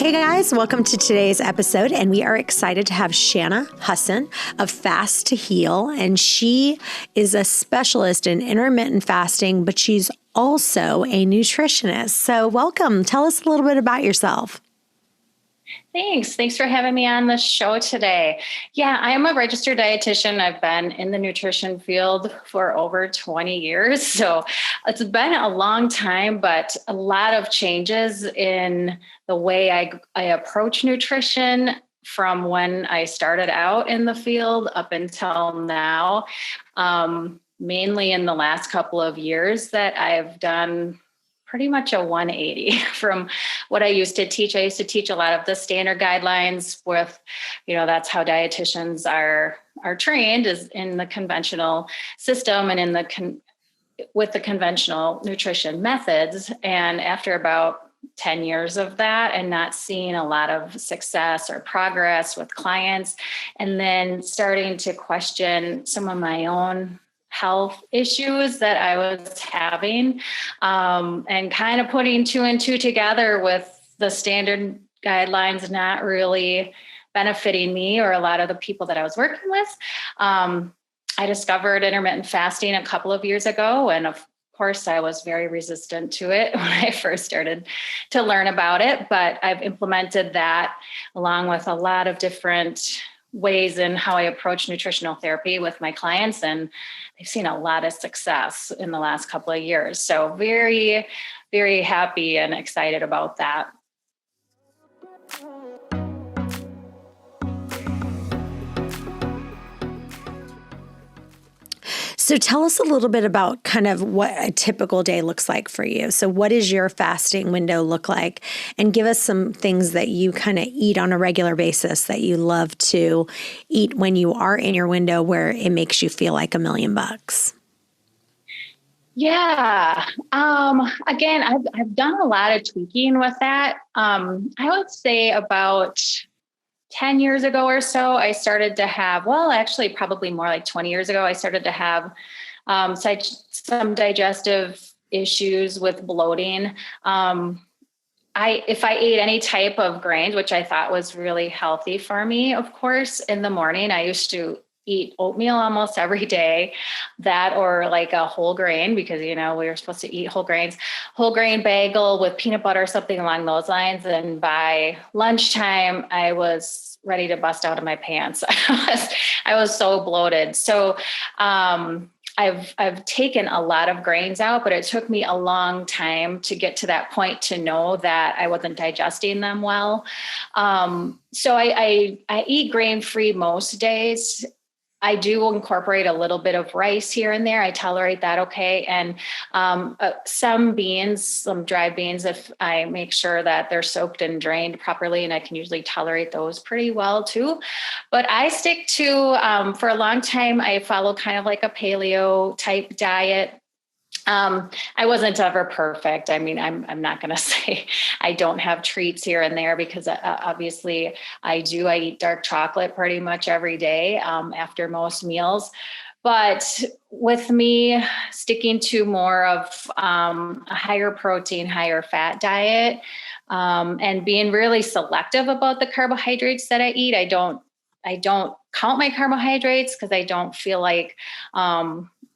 Hey guys, welcome to today's episode, and we are excited to have Shana Hussin of Fast to Heal, and she is a specialist in intermittent fasting, but she's also a nutritionist. So welcome. Tell us a little bit about yourself. Thanks for having me on the show today. Yeah, I am a registered dietitian. I've been in the nutrition field for over 20 years. So it's been a long time, but a lot of changes in the way I approach nutrition from when I started out in the field up until now. Mainly in the last couple of years that I've done pretty much a 180 from what I used to teach. I used to teach a lot of the standard guidelines with, that's how dietitians are trained, is in the conventional system and in with the conventional nutrition methods. And after about 10 years of that and not seeing a lot of success or progress with clients, and then starting to question some of my own health issues that I was having, and kind of putting two and two together with the standard guidelines not really benefiting me or a lot of the people that I was working with. I discovered intermittent fasting a couple of years ago, and of course, I was very resistant to it when I first started to learn about it, but I've implemented that along with a lot of different ways in how I approach nutritional therapy with my clients. And I've seen a lot of success in the last couple of years. So very, very happy and excited about that. So tell us a little bit about kind of what a typical day looks like for you. So what does your fasting window look like? And give us some things that you kind of eat on a regular basis that you love to eat when you are in your window where it makes you feel like $1,000,000. Yeah. Again, I've done a lot of tweaking with that. I would say about 10 years ago or so, I started to have, actually probably more like 20 years ago, I started to have some digestive issues with bloating. If I ate any type of grains, which I thought was really healthy for me, of course, in the morning, I used to eat oatmeal almost every day, that or like a whole grain, because, we were supposed to eat whole grain bagel with peanut butter or something along those lines. And by lunchtime, I was ready to bust out of my pants. I was so bloated. So, I've taken a lot of grains out, but it took me a long time to get to that point to know that I wasn't digesting them well. So I eat grain-free most days. I do incorporate a little bit of rice here and there. I tolerate that okay. And some dried beans, if I make sure that they're soaked and drained properly, and I can usually tolerate those pretty well too. But I stick to, for a long time, I follow kind of like a paleo type diet. I wasn't ever perfect. I mean, I'm not going to say I don't have treats here and there, because obviously I do. I eat dark chocolate pretty much every day after most meals. But with me sticking to more of a higher protein, higher fat diet, and being really selective about the carbohydrates that I eat, I don't count my carbohydrates because I don't feel like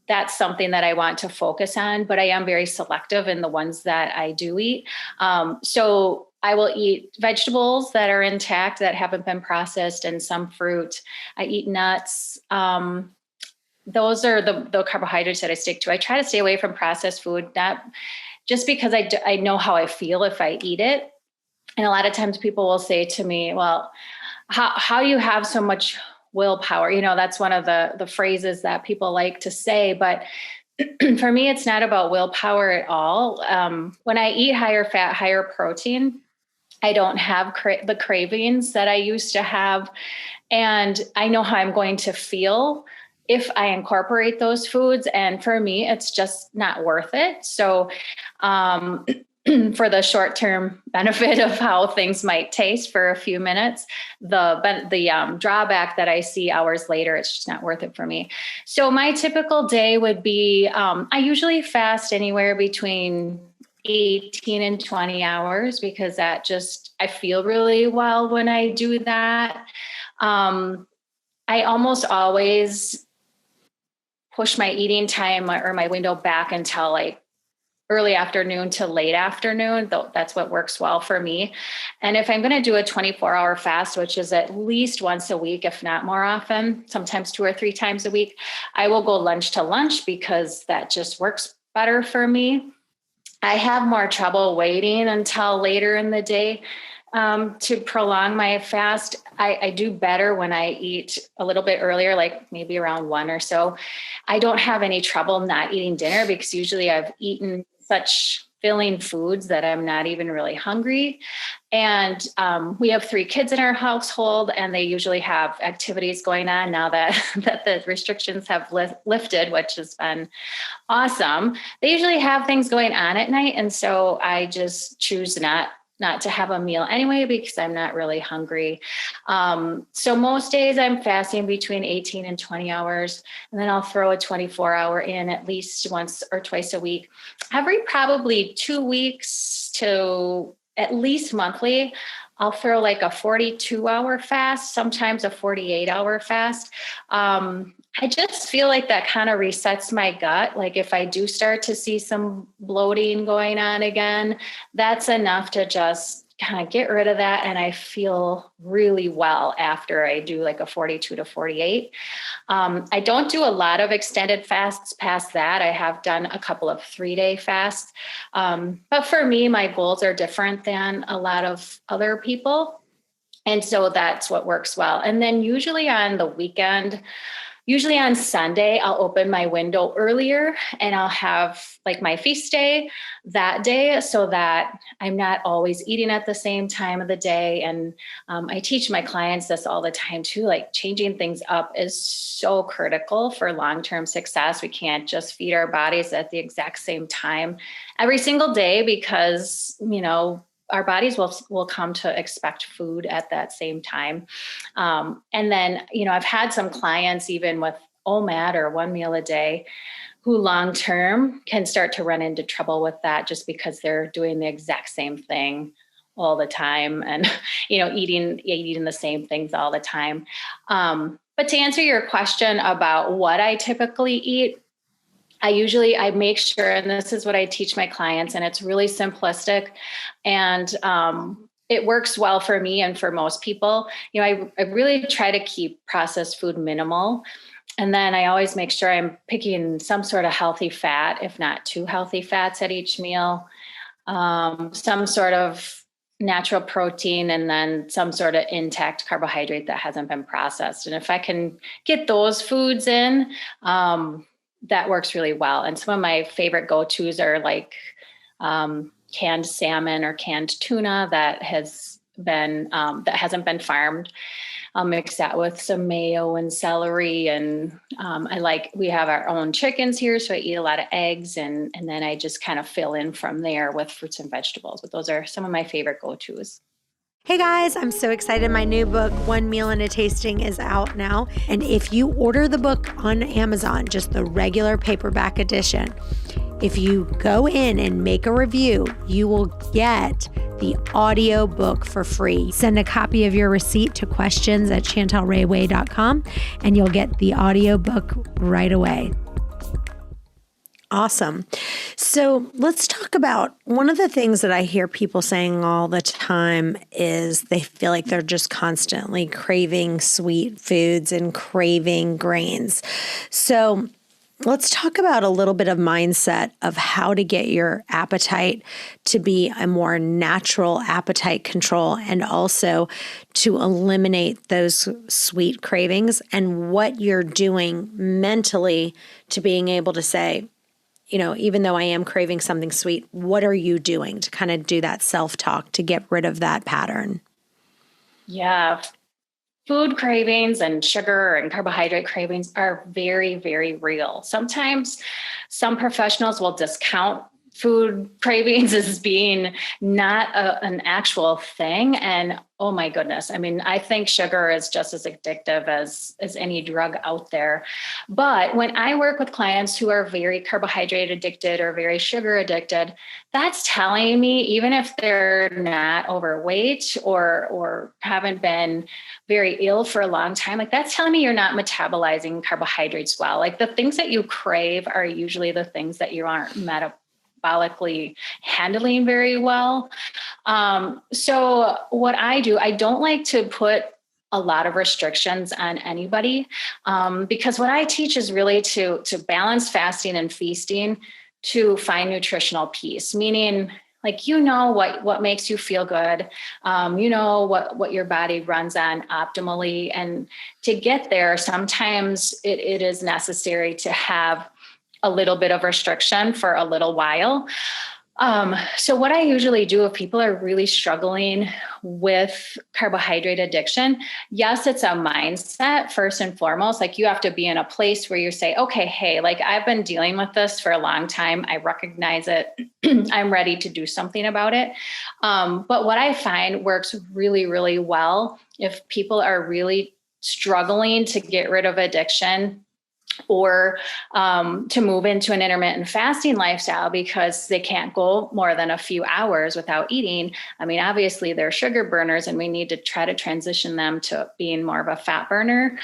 that's something that I want to focus on, but I am very selective in the ones that I do eat. So I will eat vegetables that are intact, that haven't been processed, and some fruit. I eat nuts. Those are the carbohydrates that I stick to. I try to stay away from processed food, not just because I know how I feel if I eat it. And a lot of times people will say to me, well, how do you have so much willpower? That's one of the phrases that people like to say, but for me, it's not about willpower at all. When I eat higher fat, higher protein, I don't have the cravings that I used to have. And I know how I'm going to feel if I incorporate those foods. And for me, it's just not worth it. So, for the short-term benefit of how things might taste for a few minutes, the drawback that I see hours later, it's just not worth it for me. So my typical day would be, I usually fast anywhere between 18 and 20 hours because I feel really well when I do that. I almost always push my eating time or my window back until like early afternoon to late afternoon. That's what works well for me. And if I'm going to do a 24-hour fast, which is at least once a week, if not more often, sometimes 2 or 3 times a week, I will go lunch to lunch because that just works better for me. I have more trouble waiting until later in the day to prolong my fast. I do better when I eat a little bit earlier, like maybe around 1 or so. I don't have any trouble not eating dinner because usually I've eaten such filling foods that I'm not even really hungry. And we have 3 kids in our household, and they usually have activities going on now that the restrictions have lifted, which has been awesome. They usually have things going on at night. And so I just choose not to have a meal anyway, because I'm not really hungry. So most days I'm fasting between 18 and 20 hours, and then I'll throw a 24-hour in at least once or twice a week. Every probably 2 weeks to at least monthly, I'll throw like a 42-hour fast, sometimes a 48-hour fast. I just feel like that kind of resets my gut. Like if I do start to see some bloating going on again, that's enough to just kind of get rid of that. And I feel really well after I do like a 42 to 48. I don't do a lot of extended fasts past that. I have done a couple of 3-day fasts. But for me, my goals are different than a lot of other people. And so that's what works well. And then usually on the weekend, usually on Sunday, I'll open my window earlier and I'll have like my feast day that day so that I'm not always eating at the same time of the day. And I teach my clients this all the time too, like changing things up is so critical for long-term success. We can't just feed our bodies at the exact same time every single day because, our bodies will come to expect food at that same time. And then, I've had some clients even with OMAD or 1 meal a day who long-term can start to run into trouble with that just because they're doing the exact same thing all the time and, eating the same things all the time. But to answer your question about what I typically eat, I make sure, and this is what I teach my clients, and it's really simplistic and it works well for me and for most people. I really try to keep processed food minimal. And then I always make sure I'm picking some sort of healthy fat, if not 2 healthy fats at each meal, some sort of natural protein, and then some sort of intact carbohydrate that hasn't been processed. And if I can get those foods in, that works really well. And some of my favorite go-tos are like canned salmon or canned tuna that hasn't been farmed. I'll mix that with some mayo and celery. And we have our own chickens here, so I eat a lot of eggs, and then I just kind of fill in from there with fruits and vegetables. But those are some of my favorite go-tos. Hey guys, I'm so excited. My new book, 1 Meal and a Tasting, is out now. And if you order the book on Amazon, just the regular paperback edition, if you go in and make a review, you will get the audio book for free. Send a copy of your receipt to questions@chantelrayway.com and you'll get the audio book right away. Awesome. So let's talk about one of the things that I hear people saying all the time is they feel like they're just constantly craving sweet foods and craving grains. So let's talk about a little bit of mindset of how to get your appetite to be a more natural appetite control and also to eliminate those sweet cravings and what you're doing mentally to being able to say, even though I am craving something sweet, what are you doing to kind of do that self-talk to get rid of that pattern? Yeah. Food cravings and sugar and carbohydrate cravings are very, very real. Sometimes some professionals will discount food cravings as being not an actual thing. And oh my goodness, I mean, I think sugar is just as addictive as any drug out there. But when I work with clients who are very carbohydrate addicted or very sugar addicted, that's telling me, even if they're not overweight or haven't been very ill for a long time, like that's telling me you're not metabolizing carbohydrates well. Like the things that you crave are usually the things that you aren't metabolically handling very well. So what I do, I don't like to put a lot of restrictions on anybody, because what I teach is really to balance fasting and feasting to find nutritional peace, meaning like, what makes you feel good. What your body runs on optimally. And to get there, sometimes it is necessary to have a little bit of restriction for a little while. So what I usually do if people are really struggling with carbohydrate addiction, yes, it's a mindset first and foremost. Like you have to be in a place where you say, okay, hey, like I've been dealing with this for a long time. I recognize it. I'm ready to do something about it. But what I find works really, really well if people are really struggling to get rid of addiction or to move into an intermittent fasting lifestyle because they can't go more than a few hours without eating. I mean, obviously they're sugar burners and we need to try to transition them to being more of a fat burner,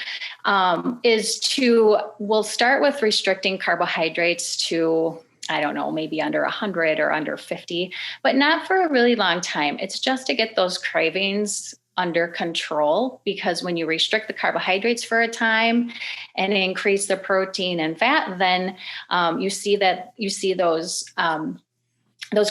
we'll start with restricting carbohydrates to, I don't know, maybe under 100 or under 50, but not for a really long time. It's just to get those cravings under control, because when you restrict the carbohydrates for a time and increase the protein and fat, then you see those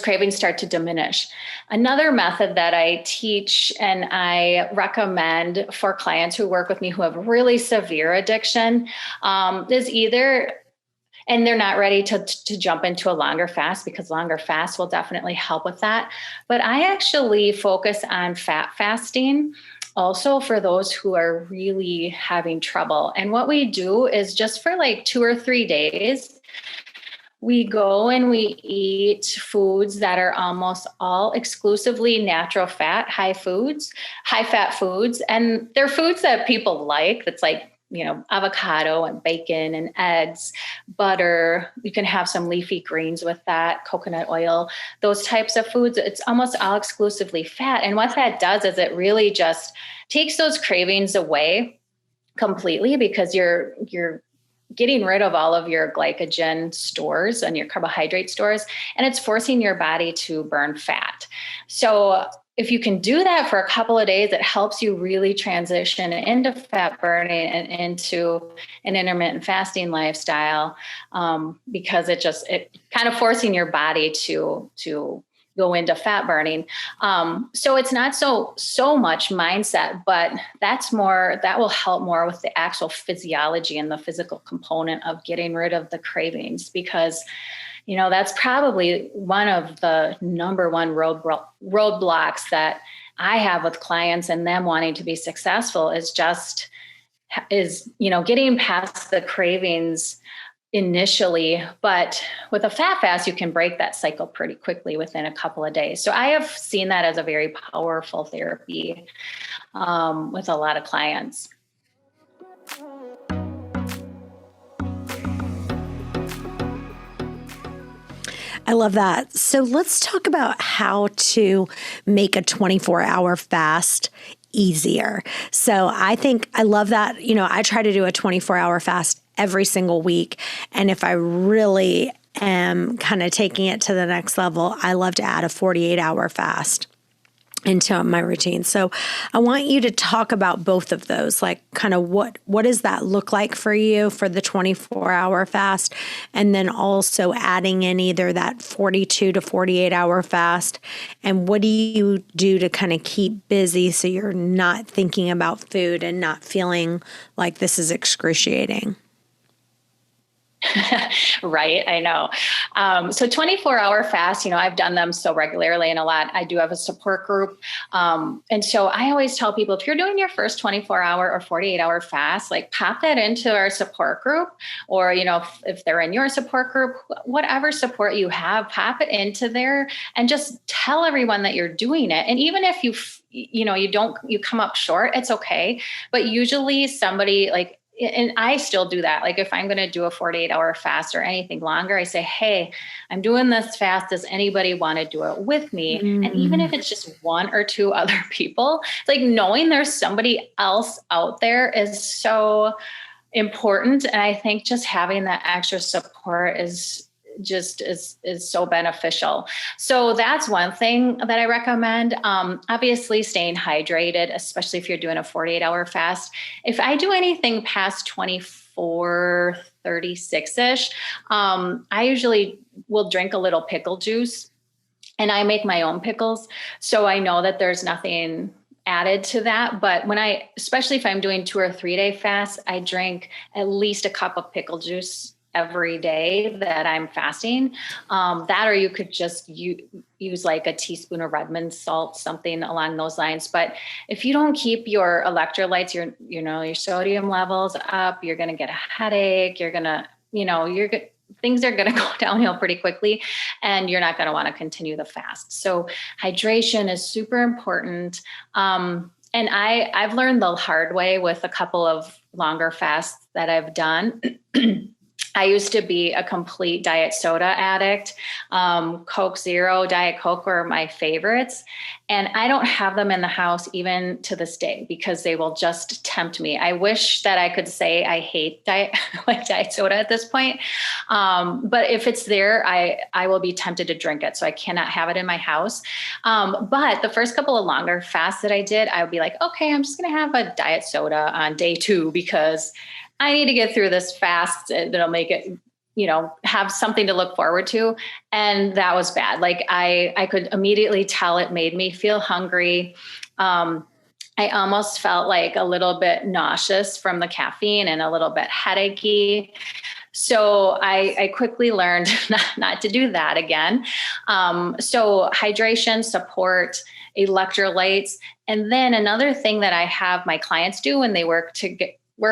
cravings start to diminish. Another method that I teach and I recommend for clients who work with me who have really severe addiction is either, and they're not ready to jump into a longer fast, because longer fast will definitely help with that. But I actually focus on fat fasting also for those who are really having trouble. And what we do is just for like 2 or 3 days, we go and we eat foods that are almost all exclusively natural fat, high fat foods. And they're foods that people like. That's like, avocado and bacon and eggs, butter. You can have some leafy greens with that, coconut oil, those types of foods. It's almost all exclusively fat. And what that does is it really just takes those cravings away completely, because you're getting rid of all of your glycogen stores and your carbohydrate stores, and it's forcing your body to burn fat. So if you can do that for a couple of days, it helps you really transition into fat burning and into an intermittent fasting lifestyle, because it kind of forcing your body to go into fat burning. So it's not so much mindset, but that will help more with the actual physiology and the physical component of getting rid of the cravings, because that's probably one of the number one roadblocks that I have with clients and them wanting to be successful is getting past the cravings initially. But with a fat fast, you can break that cycle pretty quickly within a couple of days. So I have seen that as a very powerful therapy with a lot of clients. I love that. So let's talk about how to make a 24-hour fast easier. So I think I love that. I try to do a 24-hour fast every single week. And if I really am kind of taking it to the next level, I love to add a 48-hour fast into my routine. So I want you to talk about both of those, like kind of what does that look like for you for the 24-hour fast? And then also adding in either that 42 to 48-hour fast. And what do you do to kind of keep busy so you're not thinking about food and not feeling like this is excruciating? Right. I know. So 24-hour fast, I've done them so regularly and a lot. I do have a support group. And so I always tell people, if you're doing your first 24-hour or 48-hour fast, like pop that into our support group, or, if they're in your support group, whatever support you have, pop it into there and just tell everyone that you're doing it. And even if you come up short, it's okay. But usually somebody like, and I still do that. Like if I'm going to do a 48-hour fast or anything longer, I say, hey, I'm doing this fast. Does anybody want to do it with me? And even if it's just one or two other people, like knowing there's somebody else out there is so important. And I think just having that extra support is so beneficial. So that's one thing that I recommend. Obviously staying hydrated, especially if you're doing a 48-hour fast. If I do anything past 24, 36-ish, I usually will drink a little pickle juice, and I make my own pickles. So I know that there's nothing added to that. But especially if I'm doing 2 or 3 day fast, I drink at least a cup of pickle juice every day that I'm fasting. That, or you could just use like a teaspoon of Redmond salt, something along those lines. But if you don't keep your electrolytes, your sodium levels up, you're going to get a headache. You're going to, things are going to go downhill pretty quickly, and you're not going to want to continue the fast. So hydration is super important. And I've learned the hard way with a couple of longer fasts that I've done. I used to be a complete diet soda addict. Coke Zero, Diet Coke were my favorites. And I don't have them in the house even to this day because they will just tempt me. I wish that I could say I hate diet soda at this point. But if it's there, I will be tempted to drink it. So I cannot have it in my house. But the first couple of longer fasts that I did, I would be like, okay, I'm just going to have a diet soda on day 2 because I need to get through this fast. That'll make it, have something to look forward to. And that was bad. Like I could immediately tell it made me feel hungry. I almost felt like a little bit nauseous from the caffeine and a little bit headachy. So I quickly learned not to do that again. So hydration, support, electrolytes. And then another thing that I have my clients do when they work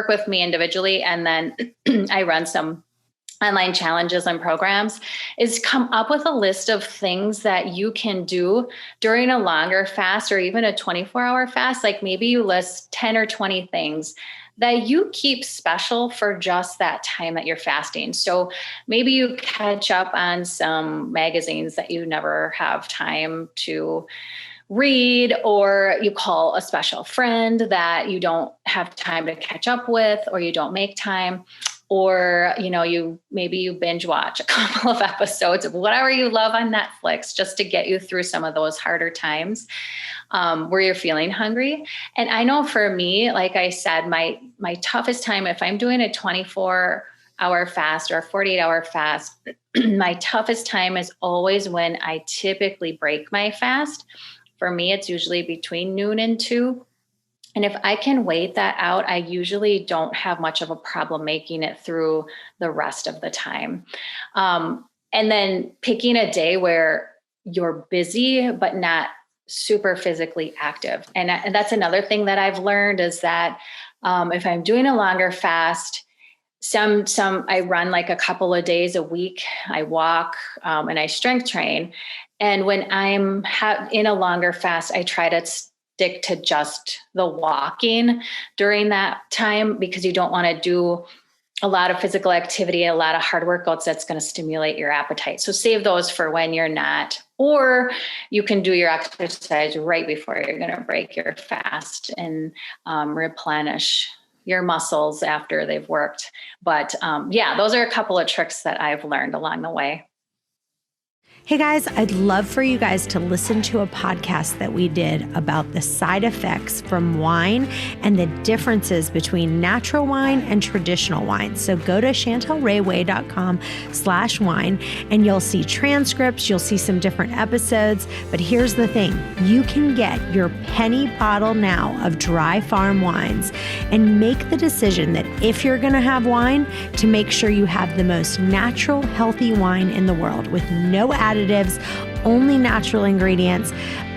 with me individually, and then I run some online challenges and programs, is come up with a list of things that you can do during a longer fast or even a 24-hour fast. Like maybe you list 10 or 20 things that you keep special for just that time that you're fasting. So maybe you catch up on some magazines that you never have time to read, or you call a special friend that you don't have time to catch up with, or you don't make time, or, you binge watch a couple of episodes of whatever you love on Netflix just to get you through some of those harder times where you're feeling hungry. And I know for me, like I said, my toughest time, if I'm doing a 24-hour fast or a 48-hour fast, my toughest time is always when I typically break my fast. For me, it's usually between noon and 2. And if I can wait that out, I usually don't have much of a problem making it through the rest of the time. And then picking a day where you're busy, but not super physically active. And that's another thing that I've learned is that if I'm doing a longer fast, I run like a couple of days a week. I walk and I strength train. And when I'm in a longer fast, I try to stick to just the walking during that time because you don't want to do a lot of physical activity, a lot of hard workouts that's going to stimulate your appetite. So save those for when you're not, or you can do your exercise right before you're going to break your fast and replenish your muscles after they've worked. But those are a couple of tricks that I've learned along the way. Hey guys, I'd love for you guys to listen to a podcast that we did about the side effects from wine and the differences between natural wine and traditional wine. So go to chantelrayway.com/wine and you'll see transcripts, you'll see some different episodes. But here's the thing, you can get your penny bottle now of dry farm wines and make the decision that if you're going to have wine, to make sure you have the most natural, healthy wine in the world with no additives, only natural ingredients.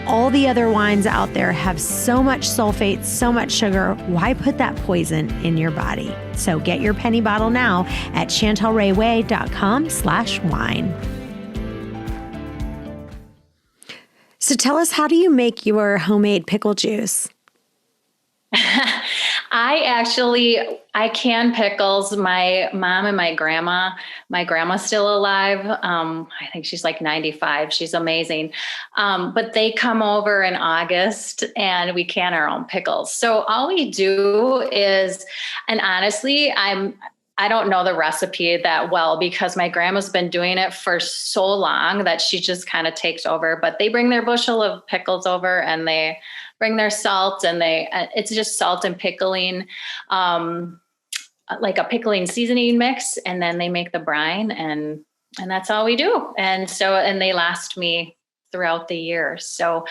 All the other wines out there have so much sulfate, so much sugar. Why put that poison in your body? So get your penny bottle now at chantelrayway.com/wine. So tell us, how do you make your homemade pickle juice? I can pickles. My mom and my grandma's still alive. I think she's like 95. She's amazing. But they come over in August and we can our own pickles. So all we do is, and honestly, I don't know the recipe that well because my grandma's been doing it for so long that she just kind of takes over, but they bring their bushel of pickles over and they bring their salt and it's just salt and pickling, like a pickling seasoning mix. And then they make the brine and that's all we do. And they last me throughout the year. So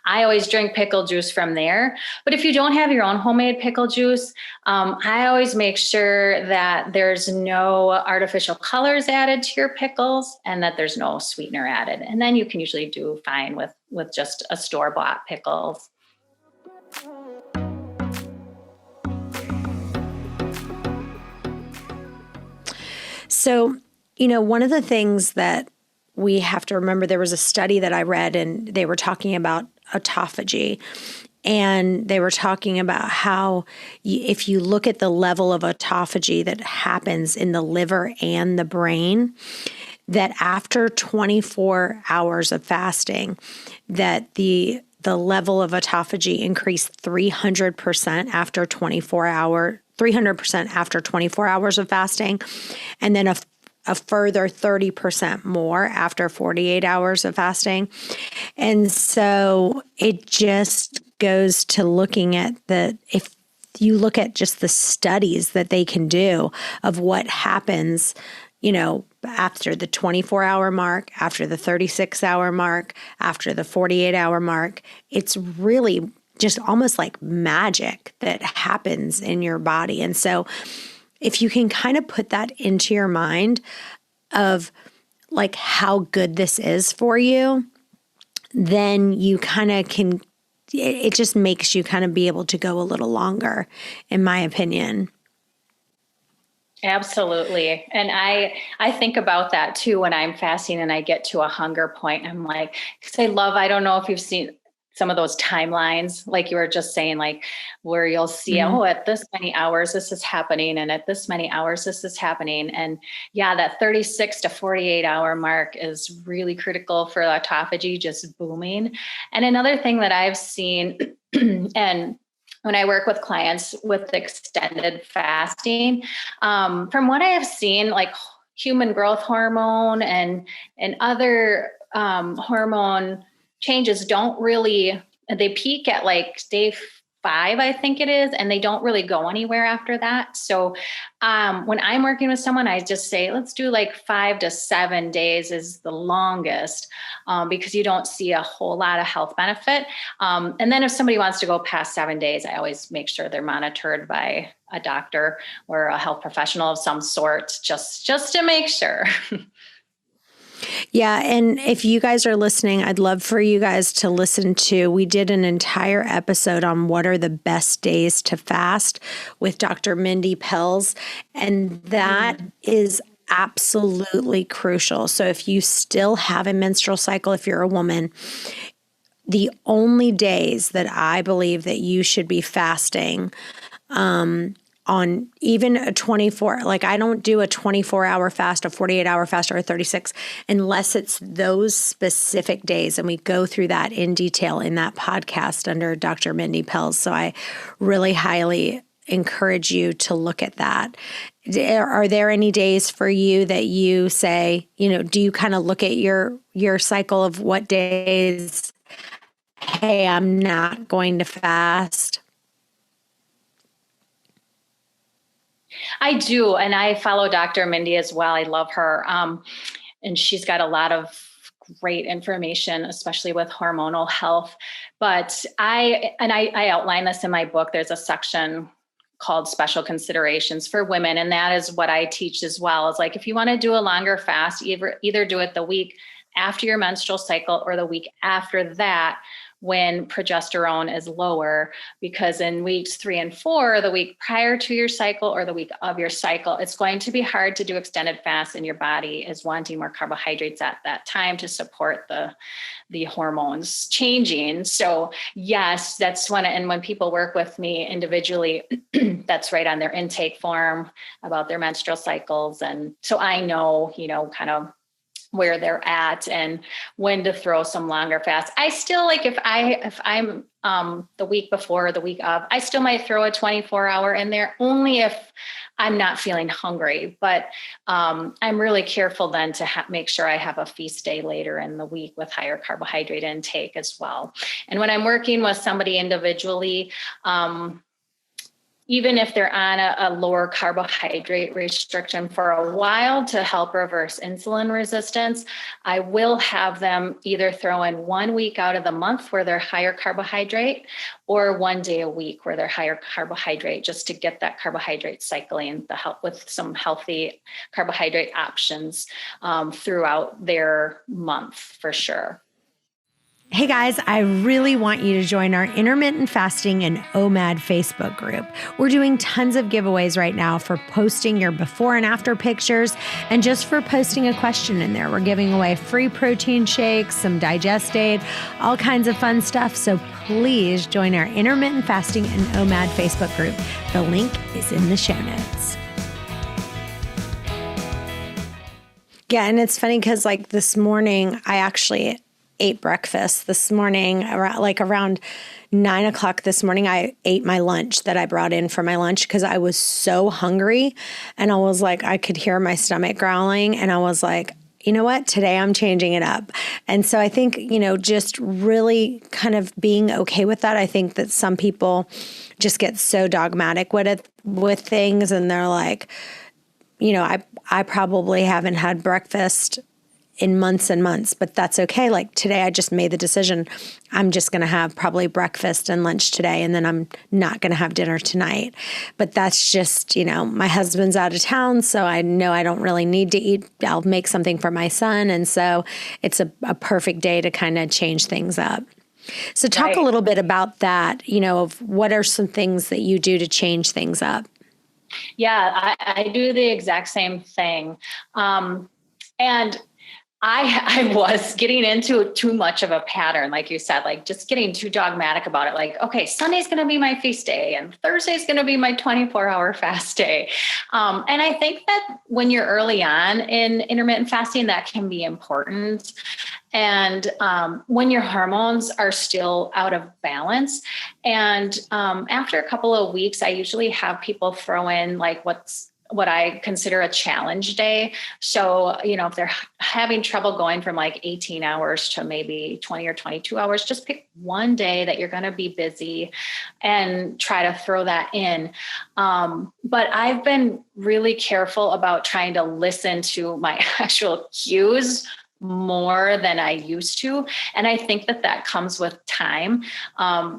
I always drink pickle juice from there. But if you don't have your own homemade pickle juice, I always make sure that there's no artificial colors added to your pickles and that there's no sweetener added. And then you can usually do fine with just a store-bought pickles. So, one of the things that we have to remember, there was a study that I read and they were talking about autophagy. And they were talking about how if you look at the level of autophagy that happens in the liver and the brain, that after 24 hours of fasting, that the level of autophagy increased 300% after 24 hours of fasting, and then a further 30% more after 48 hours of fasting. And so it just goes to looking at if you look at just the studies that they can do of what happens, after the 24-hour mark, after the 36-hour mark, after the 48-hour mark, it's really just almost like magic that happens in your body. And so if you can kind of put that into your mind of like how good this is for you, then you kind of can, it just makes you kind of be able to go a little longer, in my opinion. Absolutely. And I think about that too when I'm fasting and I get to a hunger point. I'm like, because I don't know if you've seen some of those timelines, like you were just saying, like where you'll see, at this many hours, this is happening. And at this many hours, this is happening. And yeah, that 36 to 48 hour mark is really critical for autophagy, just booming. And another thing that I've seen, and when I work with clients with extended fasting, from what I have seen, like human growth hormone and other hormone changes they peak at like day 5, I think it is, and they don't really go anywhere after that. So when I'm working with someone, I just say, let's do like 5 to 7 days is the longest because you don't see a whole lot of health benefit. And then if somebody wants to go past 7 days, I always make sure they're monitored by a doctor or a health professional of some sort, just to make sure. Yeah. And if you guys are listening, I'd love for you guys to listen to, we did an entire episode on what are the best days to fast with Dr. Mindy Pelz. And that is absolutely crucial. So if you still have a menstrual cycle, if you're a woman, the only days that I believe that you should be fasting, on even a 24, like I don't do a 24-hour fast, a 48-hour fast, or a 36, unless it's those specific days. And we go through that in detail in that podcast under Dr. Mindy Pelz. So I really highly encourage you to look at that. Are there any days for you that you say, do you kind of look at your cycle of what days, hey, I'm not going to fast? I do. And I follow Dr. Mindy as well. I love her. And she's got a lot of great information, especially with hormonal health. But I outline this in my book. There's a section called Special Considerations for Women. And that is what I teach as well. Is like, if you want to do a longer fast, either do it the week after your menstrual cycle or the week after that, when progesterone is lower, because in weeks 3 and 4, the week prior to your cycle or the week of your cycle, it's going to be hard to do extended fasts, and your body is wanting more carbohydrates at that time to support the hormones changing. So yes, that's when people work with me individually, that's right on their intake form about their menstrual cycles. And so I know, kind of where they're at and when to throw some longer fasts. I still, like, if I'm the week before or the week of, I still might throw a 24-hour in there, only if I'm not feeling hungry. But I'm really careful then to make sure I have a feast day later in the week with higher carbohydrate intake as well. And when I'm working with somebody individually, even if they're on a lower carbohydrate restriction for a while to help reverse insulin resistance, I will have them either throw in 1 week out of the month where they're higher carbohydrate, or 1 day a week where they're higher carbohydrate, just to get that carbohydrate cycling, the help with some healthy carbohydrate options throughout their month for sure. Hey guys, I really want you to join our intermittent fasting and OMAD Facebook group. We're doing tons of giveaways right now for posting your before and after pictures, and just for posting a question in there. We're giving away free protein shakes, some digest aid, all kinds of fun stuff. So please join our intermittent fasting and OMAD Facebook group. The link is in the show notes. Yeah, and it's funny because like this morning, I actually ate breakfast this morning around 9 o'clock this morning. I ate my lunch that I brought in for my lunch because I was so hungry, and I was like, I could hear my stomach growling, and I was like, you know what, today I'm changing it up. And so I think, just really kind of being okay with that. I think that some people just get so dogmatic with things, and they're like, I probably haven't had breakfast in months and months, but that's okay. Like today, I just made the decision. I'm just going to have probably breakfast and lunch today, and then I'm not going to have dinner tonight. But that's just, my husband's out of town, so I know I don't really need to eat. I'll make something for my son. And so it's a perfect day to kind of change things up. So talk a little bit about that, of what are some things that you do to change things up? Yeah, I do the exact same thing. And I was getting into too much of a pattern, like you said, like just getting too dogmatic about it. Like, okay, Sunday's going to be my feast day and Thursday's going to be my 24-hour fast day. And I think that when you're early on in intermittent fasting, that can be important. And when your hormones are still out of balance. And after a couple of weeks, I usually have people throw in like what I consider a challenge day. So, if they're having trouble going from like 18 hours to maybe 20 or 22 hours, just pick one day that you're going to be busy and try to throw that in. But I've been really careful about trying to listen to my actual cues more than I used to. And I think that comes with time,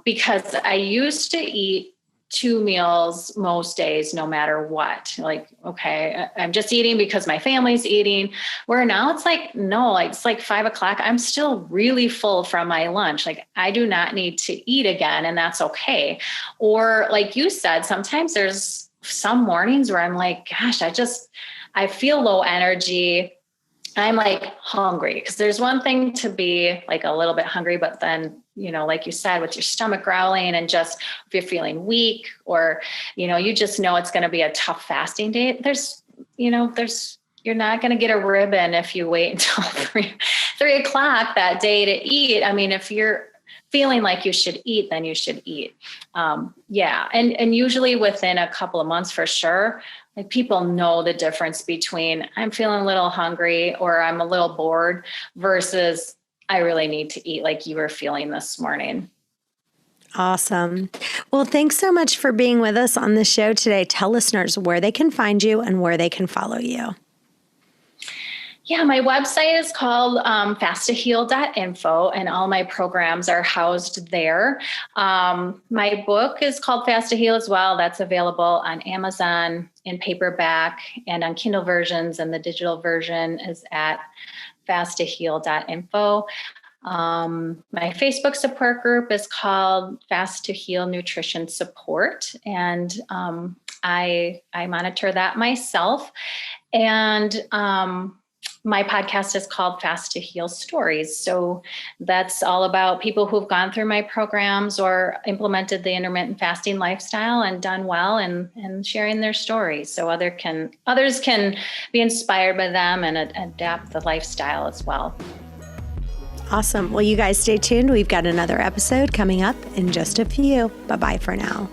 because I used to eat 2 meals most days, no matter what. Like, okay, I'm just eating because my family's eating. Where now it's like, no, like it's like 5 o'clock. I'm still really full from my lunch. Like I do not need to eat again, and that's okay. Or like you said, sometimes there's some mornings where I'm like, gosh, I feel low energy. I'm like hungry, because there's one thing to be like a little bit hungry, but then, like you said, with your stomach growling and just if you're feeling weak or, you just know it's going to be a tough fasting day. You're not going to get a ribbon if you wait until 3 o'clock that day to eat. I mean, if you're feeling like you should eat, then you should eat. Yeah. And usually within a couple of months for sure, like people know the difference between I'm feeling a little hungry or I'm a little bored versus I really need to eat like you were feeling this morning. Awesome. Well, thanks so much for being with us on the show today. Tell listeners where they can find you and where they can follow you. Yeah, my website is called fasttoheal.info, and all my programs are housed there. My book is called Fast to Heal as well. That's available on Amazon in paperback and on Kindle versions, and the digital version is at fasttoheal.info. My Facebook support group is called Fast to Heal Nutrition Support, and I monitor that myself. And my podcast is called Fast to Heal Stories. So that's all about people who've gone through my programs or implemented the intermittent fasting lifestyle and done well, and sharing their stories so others can be inspired by them and adapt the lifestyle as well. Awesome. Well, you guys stay tuned. We've got another episode coming up in just a few. Bye-bye for now.